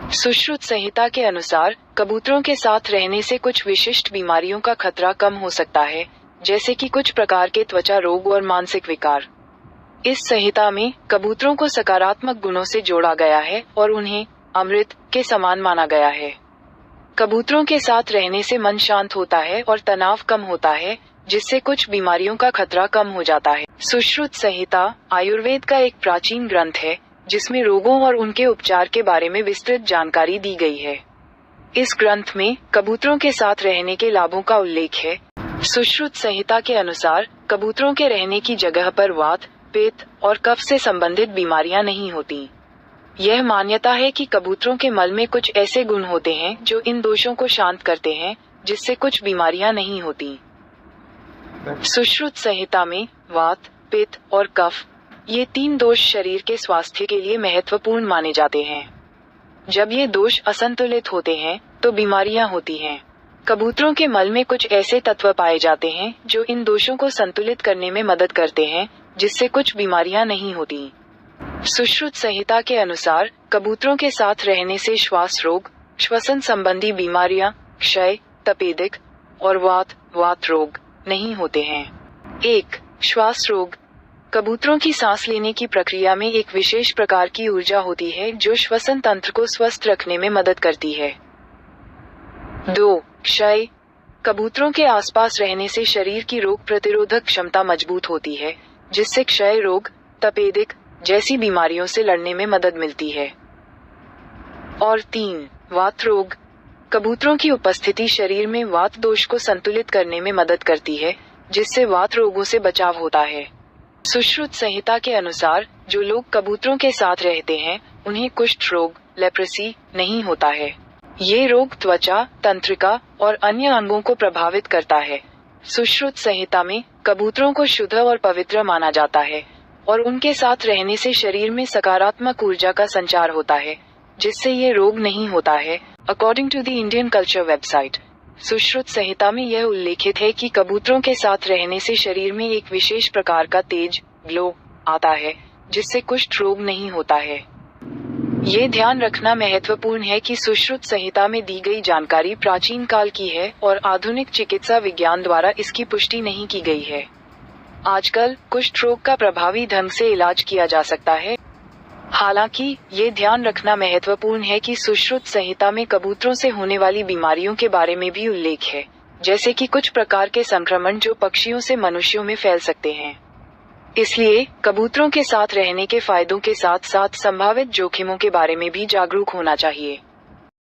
सुश्रुत संहिता के अनुसार कबूतरों के साथ रहने से कुछ विशिष्ट बीमारियों का खतरा कम हो सकता है, जैसे कि कुछ प्रकार के त्वचा रोग और मानसिक विकार। इस संहिता में कबूतरों को सकारात्मक गुणों से जोड़ा गया है और उन्हें अमृत के समान माना गया है। कबूतरों के साथ रहने से मन शांत होता है और तनाव कम होता है, जिससे कुछ बीमारियों का खतरा कम हो जाता है। सुश्रुत संहिता आयुर्वेद का एक प्राचीन ग्रंथ है, जिसमें रोगों और उनके उपचार के बारे में विस्तृत जानकारी दी गई है। इस ग्रंथ में कबूतरों के साथ रहने के लाभों का उल्लेख है। सुश्रुत संहिता के अनुसार कबूतरों के रहने की जगह पर वात, पित्त और कफ से संबंधित बीमारियां नहीं होती। यह मान्यता है कि कबूतरों के मल में कुछ ऐसे गुण होते हैं जो इन दोषों को शांत करते हैं, जिससे कुछ बीमारियां नहीं होती। सुश्रुत संहिता में वात, पित्त और कफ, ये 3 दोष शरीर के स्वास्थ्य के लिए महत्वपूर्ण माने जाते हैं। जब ये दोष असंतुलित होते हैं तो बीमारियां होती हैं। कबूतरों के मल में कुछ ऐसे तत्व पाए जाते हैं जो इन दोषों को संतुलित करने में मदद करते हैं, जिससे कुछ बीमारियां नहीं होती। सुश्रुत संहिता के अनुसार कबूतरों के साथ रहने से श्वास रोग, श्वसन संबंधी बीमारियां, क्षय, तपेदिक और वात रोग नहीं होते हैं। 1. श्वास रोग। कबूतरों की सांस लेने की प्रक्रिया में एक विशेष प्रकार की ऊर्जा होती है जो श्वसन तंत्र को स्वस्थ रखने में मदद करती है। 2. क्षय। कबूतरों के आसपास रहने से शरीर की रोग प्रतिरोधक क्षमता मजबूत होती है, जिससे क्षय रोग, तपेदिक जैसी बीमारियों से लड़ने में मदद मिलती है। और 3. वात रोग। कबूतरों की उपस्थिति शरीर में वात दोष को संतुलित करने में मदद करती है, जिससे वात रोगों से बचाव होता है। सुश्रुत संहिता के अनुसार जो लोग कबूतरों के साथ रहते हैं, उन्हें कुष्ठ रोग, लेप्रेसी नहीं होता है। ये रोग त्वचा, तंत्रिका और अन्य अंगों को प्रभावित करता है। सुश्रुत संहिता में कबूतरों को शुद्ध और पवित्र माना जाता है और उनके साथ रहने से शरीर में सकारात्मक ऊर्जा का संचार होता है, जिससे ये रोग नहीं होता है। According to the Indian culture website, Sushruta Samhita में यह उल्लेखित है कि कबूतरों के साथ रहने से शरीर में एक विशेष प्रकार का तेज, ग्लो आता है, जिससे कुष्ठ रोग नहीं होता है। ये ध्यान रखना महत्वपूर्ण है कि सुश्रुत संहिता में दी गई जानकारी प्राचीन काल की है और आधुनिक चिकित्सा विज्ञान द्वारा इसकी पुष्टि नहीं की गई है। आजकल कुष्ठ रोग का प्रभावी ढंग से इलाज किया जा सकता है। हालांकि ये ध्यान रखना महत्वपूर्ण है कि सुश्रुत संहिता में कबूतरों से होने वाली बीमारियों के बारे में भी उल्लेख है, जैसे कि कुछ प्रकार के संक्रमण जो पक्षियों से मनुष्यों में फैल सकते हैं। इसलिए कबूतरों के साथ रहने के फायदों के साथ साथ संभावित जोखिमों के बारे में भी जागरूक होना चाहिए।